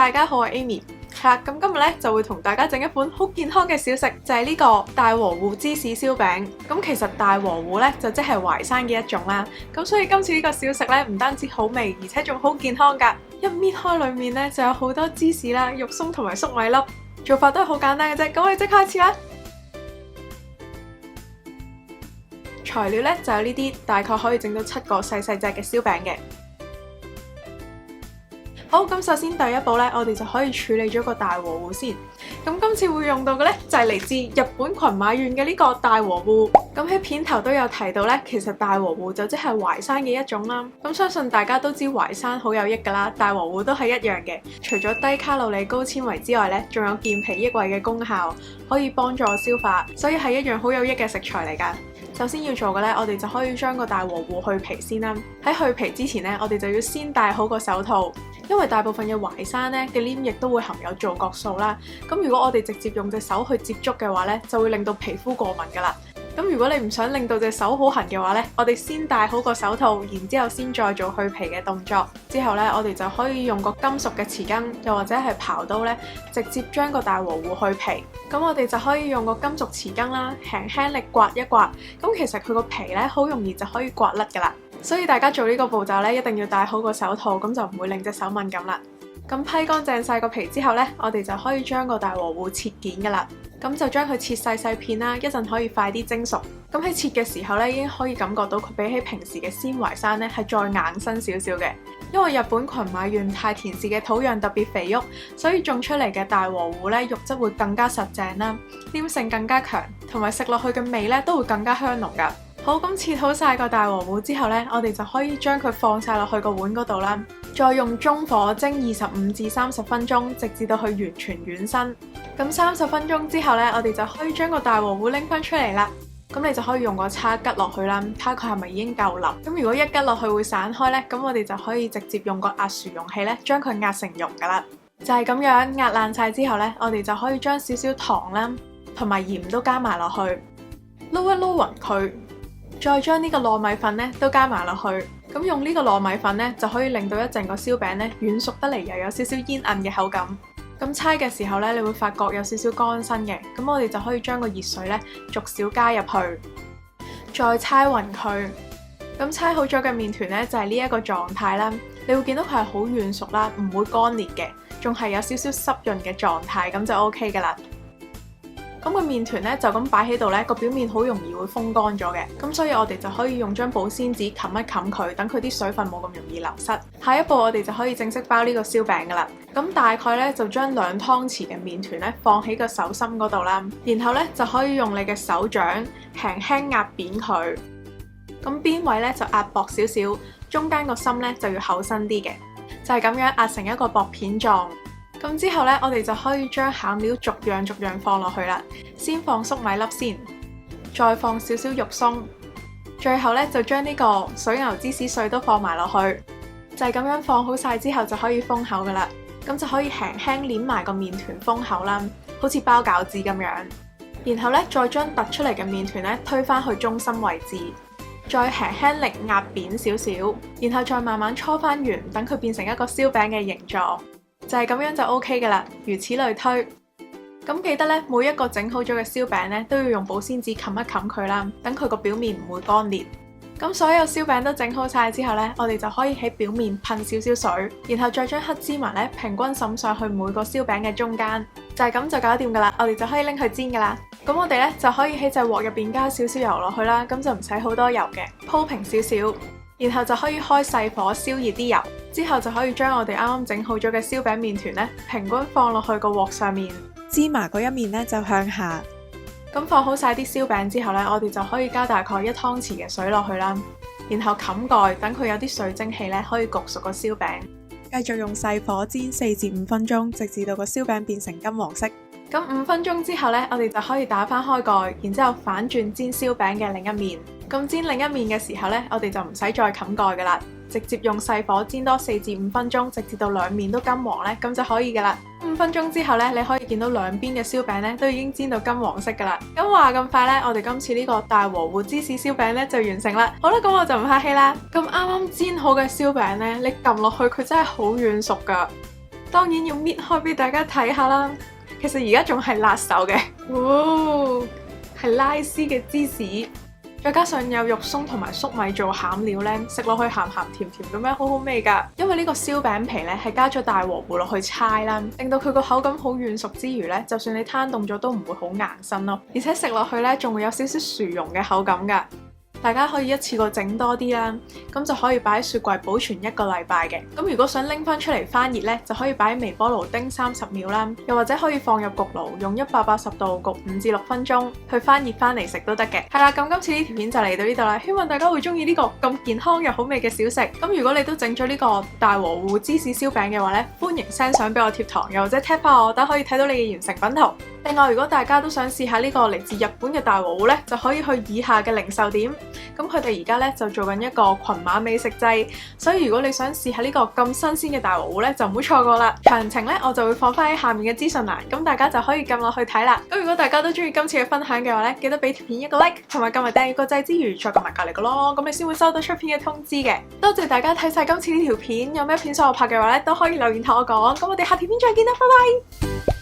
大家好，我係 Amy。係啦，咁今日咧就會同大家整一款好健康嘅小食，就係呢個大和芋芝士燒餅。咁其實大和芋咧就即係淮山嘅一種啦。咁所以今次呢個小食咧唔單止好味，而且仲好健康㗎。一搣開裡面咧就有好多芝士啦、肉鬆同埋粟米粒，做法都係好簡單嘅啫。咁我哋即刻開始啦。材料咧就有呢啲，大概可以整到7個細細隻嘅燒餅嘅。好，咁首先第一步咧，我哋就可以處理咗個大和芋先。咁今次會用到嘅咧就係嚟自日本群馬縣嘅呢個大和芋。咁喺片頭都有提到咧，其實大和芋就即係淮山嘅一種啦。咁相信大家都知淮山好有益㗎啦，大和芋都係一樣嘅。除咗低卡路里、高纖維之外咧，仲有健脾益胃嘅功效，可以幫助消化，所以係一樣好有益嘅食材嚟㗎。首先要做嘅咧，我哋就可以將個大和芋去皮先啦。喺去皮之前咧，我哋就要先戴好個手套，因為大部分嘅淮山咧嘅黏液都會含有皂角素啦。咁如果我哋直接用隻手去接觸嘅話咧，就會令到皮膚過敏㗎啦。咁如果你唔想令到隻手好痕嘅話咧，我哋先戴好個手套，然之後先再做去皮嘅動作。之後咧，我哋就可以用個金屬嘅匙羹，又或者係刨刀咧，直接將個大和芋去皮。咁我哋就可以用個金屬匙羹啦，輕輕力刮一刮。咁其實佢個皮咧好容易就可以刮甩㗎啦。所以大家做呢個步驟咧，一定要戴好個手套，咁就唔會令隻手敏感啦。咁批乾淨晒個皮之後咧，我哋就可以將個大和芋切件㗎啦。咁就將佢切細細片啦，一陣可以快啲蒸熟。咁喺切嘅時候咧，已經可以感覺到佢比起平時嘅鮮淮山咧係再硬身少少嘅。因為日本群馬縣太田市嘅土壤特別肥沃，所以種出嚟嘅大和芋咧肉質會更加實淨啦，黏性更加強，同埋食落去嘅味咧都會更加香濃㗎。好，咁切好晒個大和芋之後咧，我哋就可以將佢放晒落去個碗嗰度啦，再用中火蒸25至30分鐘，直至到佢完全軟身。咁30分鐘之後咧，我哋就可以將個大和芋拎翻出嚟啦。咁你就可以用個叉拮落去啦，睇下佢係咪已經夠腍。咁如果一拮落去會散開咧，咁我哋就可以直接用個壓薯容器咧，將佢壓成蓉噶啦。就係咁樣壓爛晒之後咧，我哋就可以將少少糖啦，同埋鹽都加埋落去，撈一撈勻佢。再將呢個糯米粉咧都加埋落去，咁用呢個糯米粉咧就可以令到一陣個燒餅咧軟熟得嚟，又有少少煙韌嘅口感。咁搓嘅時候咧，你會發覺有少少乾身嘅，咁我哋就可以將個熱水咧逐少加入去，再搓勻佢。咁搓好咗嘅麵團咧就係呢一個狀態啦，你會見到佢係好軟熟啦，唔會乾裂嘅，仲係有少少濕潤嘅狀態，咁就 OK 噶啦。咁個麵團咧就咁擺喺度咧，個表面好容易會風乾咗嘅，咁所以我哋就可以用張保鮮紙冚一冚佢，等佢啲水分冇咁容易流失。下一步我哋就可以正式包呢個燒餅噶啦。咁大概咧就將2湯匙嘅麵團咧放喺個手心嗰度啦，然後咧就可以用你嘅手掌輕輕壓扁佢，咁邊位咧就壓薄少少，中間個心咧就要厚身啲嘅，就係咁樣壓成一個薄片狀。咁之後咧，我哋就可以將餡料逐樣放落去啦。先放粟米粒先，再放少少肉鬆，最後咧就將呢個水牛芝士碎都放埋落去。就係咁樣放好晒之後，就可以封口噶啦。咁就可以輕輕捏埋個麵團封口啦，好似包餃子咁樣。然後咧，再將突出嚟嘅麵團咧推返去中心位置，再輕輕力壓扁少少，然後再慢慢搓翻圓，等佢變成一個燒餅嘅形狀。就係咁樣就 OK 嘅啦，如此類推。咁記得咧，每一個整好咗嘅燒餅咧，都要用保鮮紙冚一冚佢啦，等佢個表面唔會乾裂。咁所有燒餅都整好晒之後咧，我哋就可以喺表面噴少少水，然後再將黑芝麻咧平均滲上去每個燒餅嘅中間，就係咁就搞掂噶啦。我哋就可以拎去煎噶啦。咁我哋咧就可以喺隻鑊入邊加少少油落去啦，咁就唔使好多油嘅，鋪平少少。然後就可以開細火燒熱啲油，之後就可以將我哋啱啱整好咗嘅燒餅麵團咧，平均放落去個鑊上面，芝麻嗰一面咧就向下。咁放好晒啲燒餅之後咧，我哋就可以加大概1湯匙嘅水落去啦，然後冚蓋，等佢有啲水蒸氣咧，可以焗熟個燒餅。繼續用細火煎4至5分鐘，直至到個燒餅變成金黃色。咁5分鐘之後咧，我哋就可以打翻開蓋，然之後反轉煎燒餅嘅另一面。咁煎另一面嘅時候咧，我哋就唔使再冚蓋噶啦，直接用細火煎多4至5分鐘，直至到兩面都金黃咧，咁就可以噶啦。5分鐘之後咧，你可以見到兩邊嘅燒餅咧都已經煎到金黃色噶啦。咁話咁快咧，我哋今次呢個大和芋芝士燒餅咧就完成啦。好啦，咁我就唔客氣啦。咁啱啱煎好嘅燒餅咧，你撳落去佢真係好軟熟噶。當然要搣開俾大家睇下啦。其實而家仲係辣手嘅，哇，係拉絲嘅芝士，再加上有肉鬆同埋粟米做餡料呢，食落去鹹鹹甜甜咁樣，好好味㗎。因為呢個燒餅皮呢係加咗大和芋落去搓啦，令到佢個口感好軟熟之餘呢，就算你攤凍咗都唔會好硬身咯，而且食落去呢仲會有少少薯蓉嘅口感㗎。大家可以一次過整多啲啦，咁就可以擺喺雪櫃保存1個禮拜嘅。咁如果想拎翻出嚟翻熱呢，就可以擺喺微波爐叮30秒啦，又或者可以放入焗爐用180度焗5至6分鐘，去翻熱翻嚟食都得嘅。係啦，咁今次呢條片就嚟到呢度啦，希望大家會中意呢個咁健康又好味嘅小食。咁如果你都整咗呢個大和芋芝士燒餅嘅話呢，歡迎 send 相俾我貼堂，又或者 tag 翻我，等可以睇到你嘅完成品圖。另外，如果大家都想試下呢個嚟自日本嘅大和芋呢，就可以去以下嘅零售點。咁佢哋而家呢就做緊一個群馬美食祭，所以如果你想試下呢個咁新鮮嘅大和芋呢，就唔好錯過啦。詳情呢，我就會放翻喺下面嘅資訊欄，咁大家就可以撳落去睇啦。咁如果大家都中意今次嘅分享嘅話呢，記得俾條片一個 like， 同埋撳埋訂閱個掣之餘，再撳埋隔離個咯，咁你先會收到出片嘅通知嘅。多謝大家睇晒今次呢條片，有咩片想我拍嘅話呢，都可以留言同我講。咁我哋下條片再見啦，拜拜。